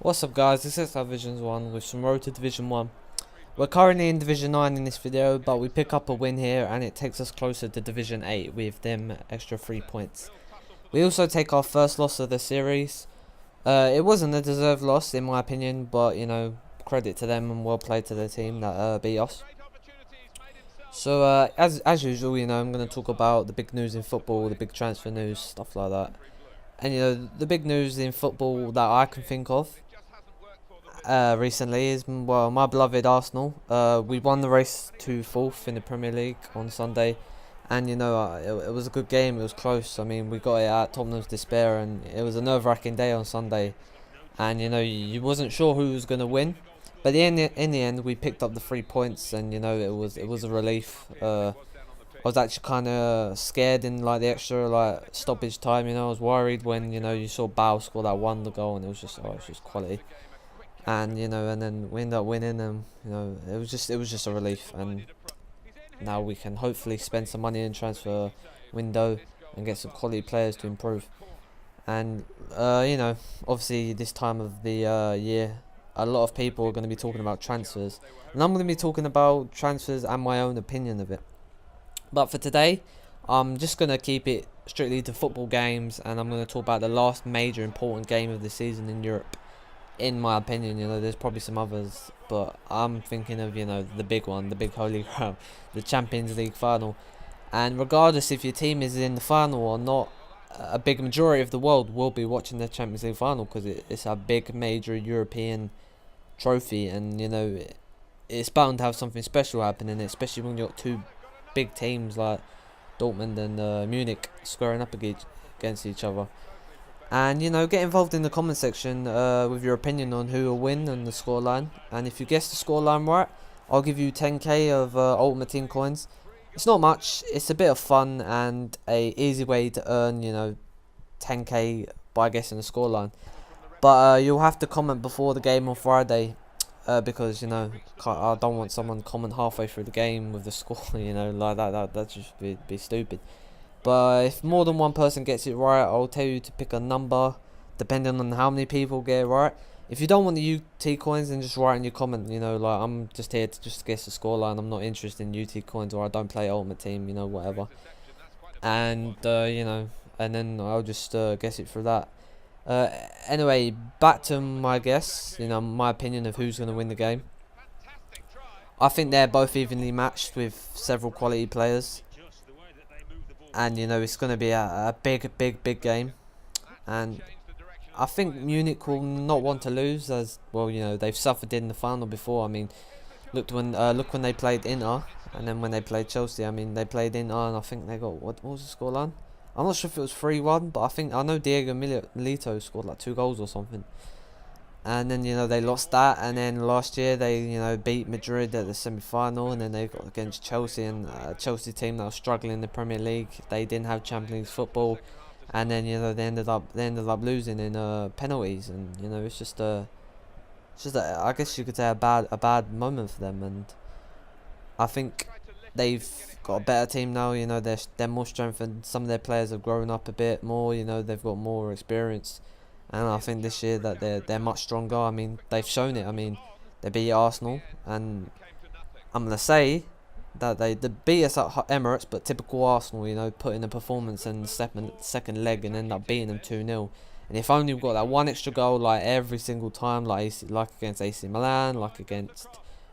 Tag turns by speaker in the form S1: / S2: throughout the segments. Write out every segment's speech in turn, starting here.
S1: What's up guys, this is Division 1 with some road to Division 1. We're currently in Division 9 in this video, but we pick up a win here and it takes us closer to Division 8 with them extra 3 points. We also take our first loss of the series. It wasn't a deserved loss in my opinion, but you know, credit to them and well played to the team that beat us. So as usual, you know, I'm going to talk about the big news in football, the big transfer news, stuff like that. And you know, the big news in football that I can think of recently is, well, my beloved Arsenal. We won the race to 4th in the Premier League on Sunday, and you know, it was a good game. It was close. I mean, we got it at Tottenham's despair, and it was a nerve-wracking day on Sunday. And you know, you wasn't sure who was going to win, but in the end, we picked up the 3 points, and you know, it was a relief. I was actually kind of scared in like the extra like stoppage time. You know, I was worried when you know you saw Bow score that won the goal, and it was just quality. And you know, and then we ended up winning, and you know, it was just a relief. And now we can hopefully spend some money in transfer window and get some quality players to improve. And you know, obviously this time of the year, a lot of people are going to be talking about transfers, and I'm going to be talking about transfers and my own opinion of it. But for today, I'm just going to keep it strictly to football games, and I'm going to talk about the last major important game of the season in Europe. In my opinion, you know, there's probably some others, but I'm thinking of, you know, the big one, the big holy grail, the Champions League final. And regardless if your team is in the final or not, a big majority of the world will be watching the Champions League final because it's a big major European trophy, and you know, it's bound to have something special happening, especially when you've got two big teams like Dortmund and Munich squaring up against each other. And you know, get involved in the comment section with your opinion on who will win and the scoreline. And if you guess the scoreline right, I'll give you 10k of Ultimate Team coins. It's not much. It's a bit of fun and a easy way to earn, you know, 10k by guessing the scoreline. But you'll have to comment before the game on Friday because you know, I don't want someone comment halfway through the game with the score. You know, like that just be stupid. But if more than one person gets it right, I'll tell you to pick a number depending on how many people get it right. If you don't want the UT coins, then just write in your comment, you know, like, I'm just here to just guess the scoreline. I'm not interested in UT coins, or I don't play Ultimate Team, you know, whatever. And you know, and then I'll just guess it through that. Anyway, back to my guess, you know, my opinion of who's going to win the game. I think they're both evenly matched with several quality players. And you know, it's going to be a big game, and I think Munich will not want to lose, as well, you know, they've suffered in the final before. I mean, look when they played Inter, and then when they played Chelsea. I mean, they played Inter, and I think they got, what was the scoreline? I'm not sure if it was 3-1, but I know Diego Milito scored like 2 goals or something. And then you know, they lost that, and then last year they, you know, beat Madrid at the semi-final, and then they got against Chelsea, and a Chelsea team that was struggling in the Premier League. They didn't have Champions League football, and then you know, they ended up losing in penalties, and you know, it's just I guess you could say a bad moment for them. And I think they've got a better team now. You know, they're more strengthened. Some of their players have grown up a bit more. You know, they've got more experience. And I think this year that they're much stronger. I mean, they've shown it. I mean, they beat Arsenal, and I'm gonna say that they beat us at Emirates, but typical Arsenal, you know, put in a performance in the second leg and end up beating them 2-0. And if only we got that one extra goal, like every single time, like against AC Milan, like against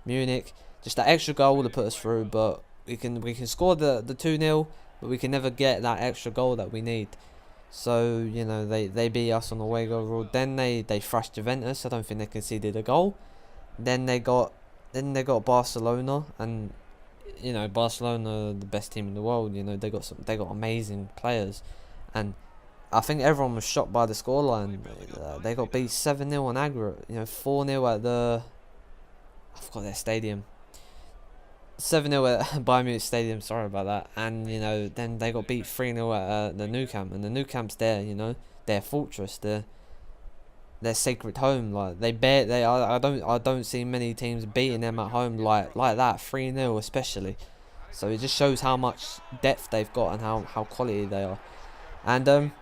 S1: Munich, just that extra goal would have put us through. But we can score the 2-0, but we can never get that extra goal that we need. So you know, they beat us on the away goal rule. Then they thrashed Juventus. I don't think they conceded a goal. Then they got Barcelona, and you know, Barcelona, the best team in the world. You know, they got amazing players, and I think everyone was shocked by the scoreline. They got beat 7-0 on aggregate. You know, 4-0 at I forgot their stadium. 7-0 at Bayern Munich Stadium, sorry about that. And you know, then they got beat 3-0 at the Nou Camp, and the Nou Camp's there, you know, their fortress, their sacred home. Like I don't see many teams beating them at home like that, 3-0 especially. So it just shows how much depth they've got and how quality they are. And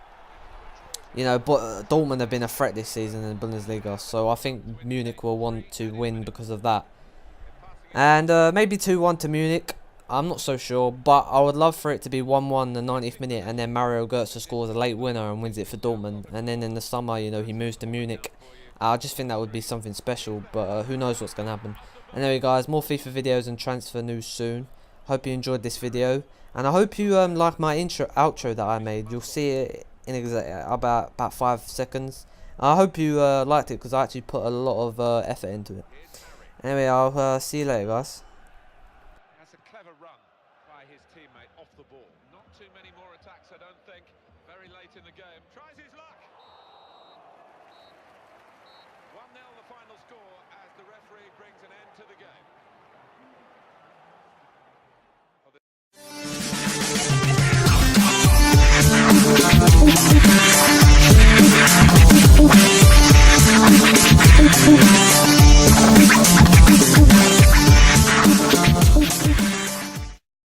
S1: You know, but Dortmund have been a threat this season in the Bundesliga, so I think Munich will want to win because of that. And maybe 2-1 to Munich. I'm not so sure, but I would love for it to be 1-1 the 90th minute, and then Mario Götze scores a late winner and wins it for Dortmund. And then in the summer, you know, he moves to Munich. I just think that would be something special, but who knows what's going to happen. Anyway, guys, more FIFA videos and transfer news soon. Hope you enjoyed this video, and I hope you like my outro that I made. You'll see it in about 5 seconds. I hope you liked it because I actually put a lot of effort into it. Anyway, I'll see you later, guys.